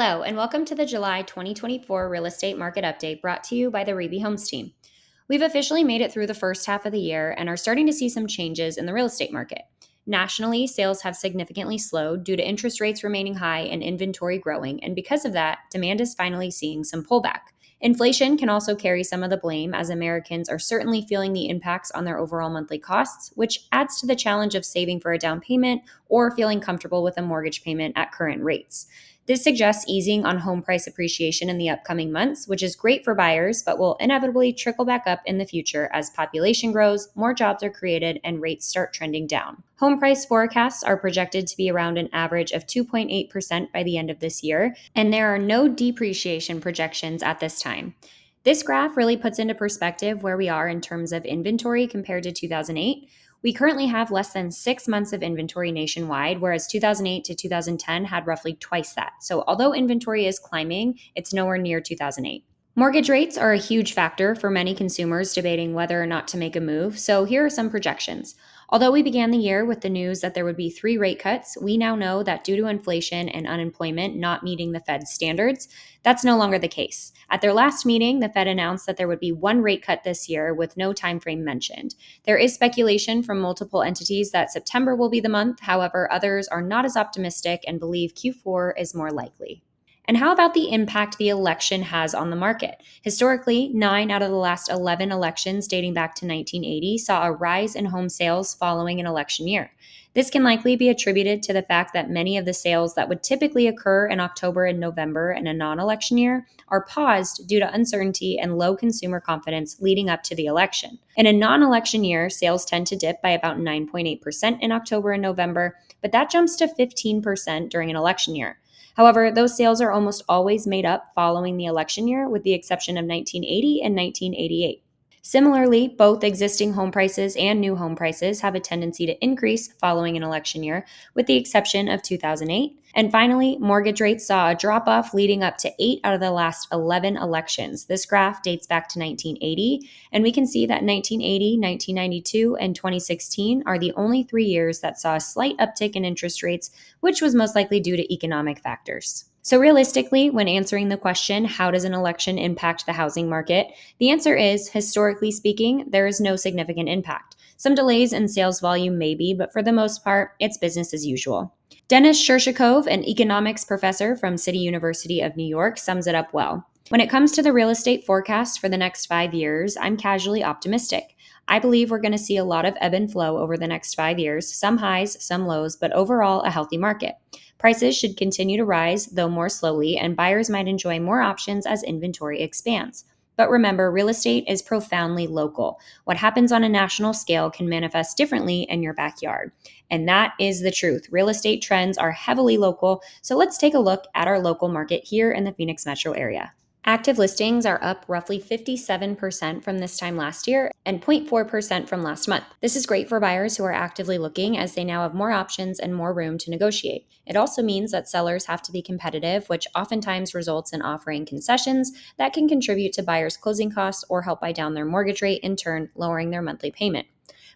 Hello, and welcome to the July 2024 Real Estate Market Update brought to you by the Reby Homes team. We've officially made it through the first half of the year and are starting to see some changes in the real estate market. Nationally, sales have significantly slowed due to interest rates remaining high and inventory growing, and because of that, demand is finally seeing some pullback. Inflation can also carry some of the blame, as Americans are certainly feeling the impacts on their overall monthly costs, which adds to the challenge of saving for a down payment or feeling comfortable with a mortgage payment at current rates. This suggests easing on home price appreciation in the upcoming months, which is great for buyers, but will inevitably trickle back up in the future as population grows, more jobs are created, and rates start trending down. Home price forecasts are projected to be around an average of 2.8% by the end of this year, and there are no depreciation projections at this time. This graph really puts into perspective where we are in terms of inventory compared to 2008. We currently have less than 6 months of inventory nationwide, whereas 2008 to 2010 had roughly twice that. So although inventory is climbing, it's nowhere near 2008. Mortgage rates are a huge factor for many consumers debating whether or not to make a move, so here are some projections. Although we began the year with the news that there would be 3 rate cuts, we now know that due to inflation and unemployment not meeting the Fed's standards, that's no longer the case. At their last meeting, the Fed announced that there would be 1 rate cut this year with no time frame mentioned. There is speculation from multiple entities that September will be the month. However, others are not as optimistic and believe Q4 is more likely. And how about the impact the election has on the market? Historically, 9 out of the last 11 elections dating back to 1980 saw a rise in home sales following an election year. This can likely be attributed to the fact that many of the sales that would typically occur in October and November in a non-election year are paused due to uncertainty and low consumer confidence leading up to the election. In a non-election year, sales tend to dip by about 9.8% in October and November, but that jumps to 15% during an election year. However, those sales are almost always made up following the election year, with the exception of 1980 and 1988. Similarly, both existing home prices and new home prices have a tendency to increase following an election year, with the exception of 2008. And finally, mortgage rates saw a drop-off leading up to 8 out of the last 11 elections. This graph dates back to 1980, and we can see that 1980, 1992, and 2016 are the only 3 years that saw a slight uptick in interest rates, which was most likely due to economic factors. So realistically, when answering the question, how does an election impact the housing market? The answer is, historically speaking, there is no significant impact. Some delays in sales volume may be, but for the most part, it's business as usual. Dennis Shershakov, an economics professor from City University of New York, sums it up well. When it comes to the real estate forecast for the next 5 years, I'm casually optimistic. I believe we're going to see a lot of ebb and flow over the next 5 years, some highs, some lows, but overall a healthy market. Prices should continue to rise, though more slowly, and buyers might enjoy more options as inventory expands. But remember, real estate is profoundly local. What happens on a national scale can manifest differently in your backyard. And that is the truth. Real estate trends are heavily local, so let's take a look at our local market here in the Phoenix metro area. Active listings are up roughly 57% from this time last year and 0.4% from last month. This is great for buyers who are actively looking, as they now have more options and more room to negotiate. It also means that sellers have to be competitive, which oftentimes results in offering concessions that can contribute to buyers' closing costs or help buy down their mortgage rate, in turn lowering their monthly payment.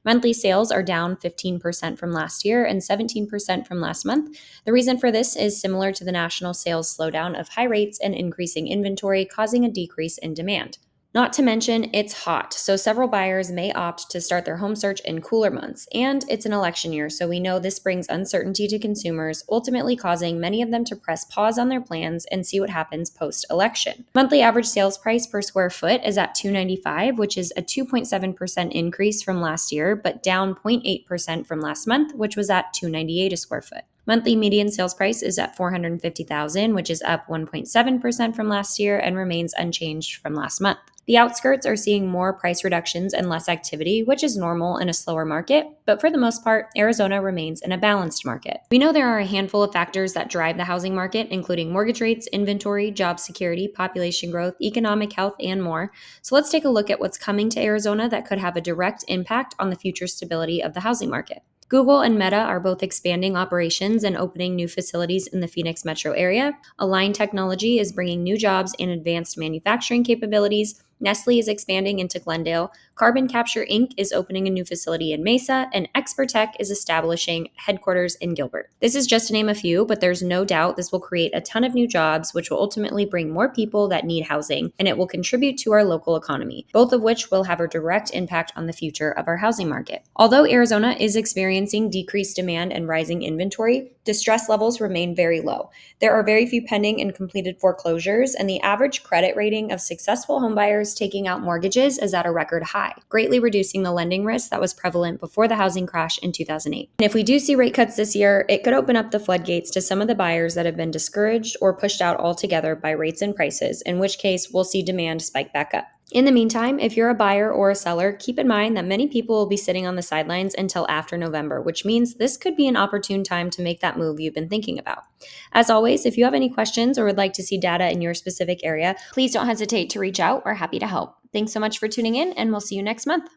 Monthly sales are down 15% from last year and 17% from last month. The reason for this is similar to the national sales slowdown of high rates and increasing inventory, causing a decrease in demand. Not to mention, it's hot, so several buyers may opt to start their home search in cooler months. And it's an election year, so we know this brings uncertainty to consumers, ultimately causing many of them to press pause on their plans and see what happens post-election. Monthly average sales price per square foot is at $295, which is a 2.7% increase from last year, but down 0.8% from last month, which was at $298 a square foot. Monthly median sales price is at $450,000, which is up 1.7% from last year and remains unchanged from last month. The outskirts are seeing more price reductions and less activity, which is normal in a slower market, but for the most part, Arizona remains in a balanced market. We know there are a handful of factors that drive the housing market, including mortgage rates, inventory, job security, population growth, economic health, and more. So let's take a look at what's coming to Arizona that could have a direct impact on the future stability of the housing market. Google and Meta are both expanding operations and opening new facilities in the Phoenix metro area. Align Technology is bringing new jobs and advanced manufacturing capabilities. Nestle is expanding into Glendale, Carbon Capture Inc. is opening a new facility in Mesa, and Expertech is establishing headquarters in Gilbert. This is just to name a few, but there's no doubt this will create a ton of new jobs, which will ultimately bring more people that need housing, and it will contribute to our local economy, both of which will have a direct impact on the future of our housing market. Although Arizona is experiencing decreased demand and rising inventory, distress levels remain very low. There are very few pending and completed foreclosures, and the average credit rating of successful homebuyers taking out mortgages is at a record high, greatly reducing the lending risk that was prevalent before the housing crash in 2008. And if we do see rate cuts this year, it could open up the floodgates to some of the buyers that have been discouraged or pushed out altogether by rates and prices, in which case we'll see demand spike back up. In the meantime, if you're a buyer or a seller, keep in mind that many people will be sitting on the sidelines until after November, which means this could be an opportune time to make that move you've been thinking about. As always, if you have any questions or would like to see data in your specific area, please don't hesitate to reach out. We're happy to help. Thanks so much for tuning in, and we'll see you next month.